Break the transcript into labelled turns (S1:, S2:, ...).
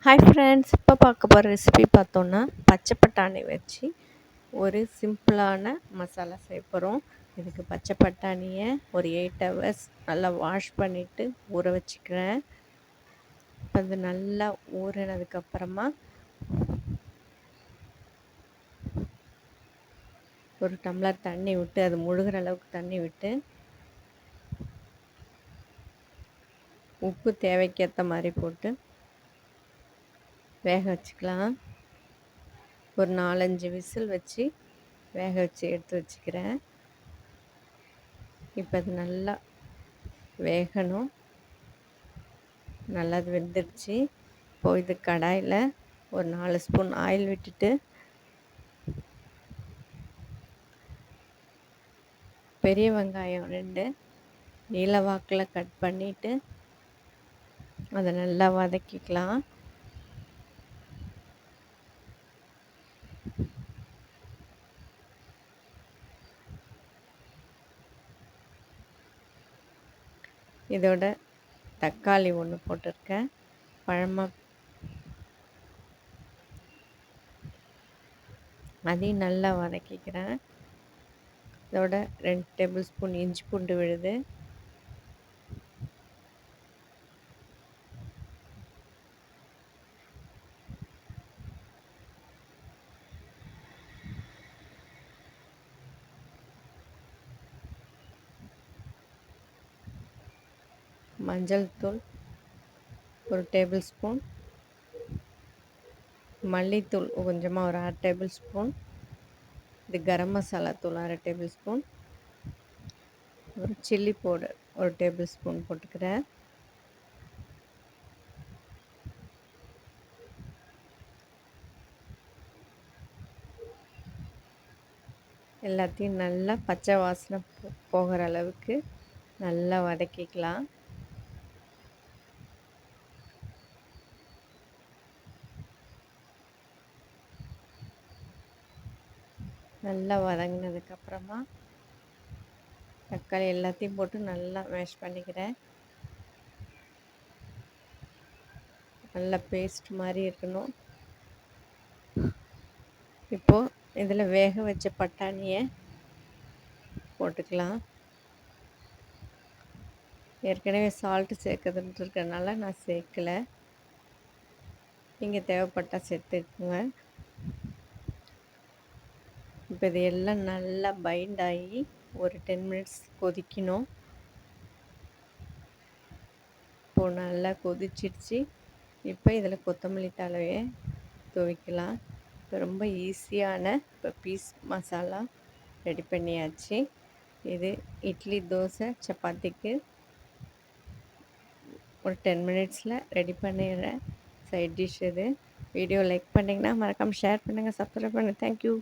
S1: Hi friends, இப்போ பார்க்க போகிற ரெசிபி பார்த்தோன்னா பச்சை பட்டாணி வச்சு ஒரு சிம்பிளான மசாலா செய்ய போகிறோம். இதுக்கு பச்சை பட்டாணியை ஒரு 8 ஹவர்ஸ் நல்லா வாஷ் பண்ணிவிட்டு ஊற வச்சுக்கிறேன். இப்போ அது நல்லா ஊறினதுக்கப்புறமா ஒரு டம்ளர் தண்ணி விட்டு அது முழுகிற அளவுக்கு தண்ணி விட்டு உப்பு தேவைக்கேற்ற மாதிரி போட்டு வேக வச்சுக்கலாம். ஒரு 4-5 விசில் வச்சு வேக வச்சு எடுத்து வச்சுக்கிறேன். இப்போ அது நல்லா வேகணும். நல்லா அது வெந்துடுச்சு. இப்போது இது கடாயில் ஒரு 4 ஸ்பூன் ஆயில் விட்டுட்டு பெரிய வெங்காயம் 2 நீல வாக்கில் கட் பண்ணிவிட்டு அதை நல்லா வதக்கிக்கலாம். இதோட தக்காளி 1 போட்டிருக்கேன். பழமாக அதையும் நல்லா வதக்கிக்கிறேன். இதோட 2 டேபிள் ஸ்பூன் இஞ்சி பூண்டு விழுது, மஞ்சள் தூள் 1 டேபிள் ஸ்பூன், மல்லித்தூள் கொஞ்சமாக ஒரு 1/2 டேபிள் ஸ்பூன், இது கரம் மசாலா தூள் 1/2 டேபிள் ஸ்பூன், ஒரு சில்லி பவுடர் 1 டேபிள் ஸ்பூன் போட்டுக்கிறேன். எல்லாத்தையும் நல்லா பச்சை வாசனை போகிற அளவுக்கு நல்லா வதக்கிக்கலாம். நல்லா வதங்கினதுக்கப்புறமா தக்காளி எல்லாத்தையும் போட்டு நல்லா மேஷ் பண்ணிக்கிறேன். நல்லா பேஸ்ட் மாதிரி இருக்கணும். இப்போது இதில் வேக வச்ச பட்டாணியை போட்டுக்கலாம். ஏற்கனவே சால்ட்டு சேர்க்குறதுன்ட்டு இருக்கிறதுனால நான் சேர்க்கலை. நீங்கள் தேவைப்பட்டால் சேர்த்துக்குங்க. இப்போ இது எல்லாம் நல்லா பைண்ட் ஆகி ஒரு 10 மினிட்ஸ் கொதிக்கணும். இப்போது நல்லா கொதிச்சிடுச்சு. இப்போ இதில் கொத்தமல்லி தழையை துவைக்கலாம். இப்போ ரொம்ப ஈஸியான இப்போ பீஸ் மசாலா ரெடி பண்ணியாச்சு. இது இட்லி, தோசை, சப்பாத்திக்கு ஒரு 10 மினிட்ஸில் ரெடி பண்ணிடுறேன் சைட் டிஷ் இது. வீடியோ லைக் பண்ணிங்கன்னா மறக்காமல் ஷேர் பண்ணுங்கள், சப்ஸ்கிரைப் பண்ணுங்கள். தேங்க்யூ.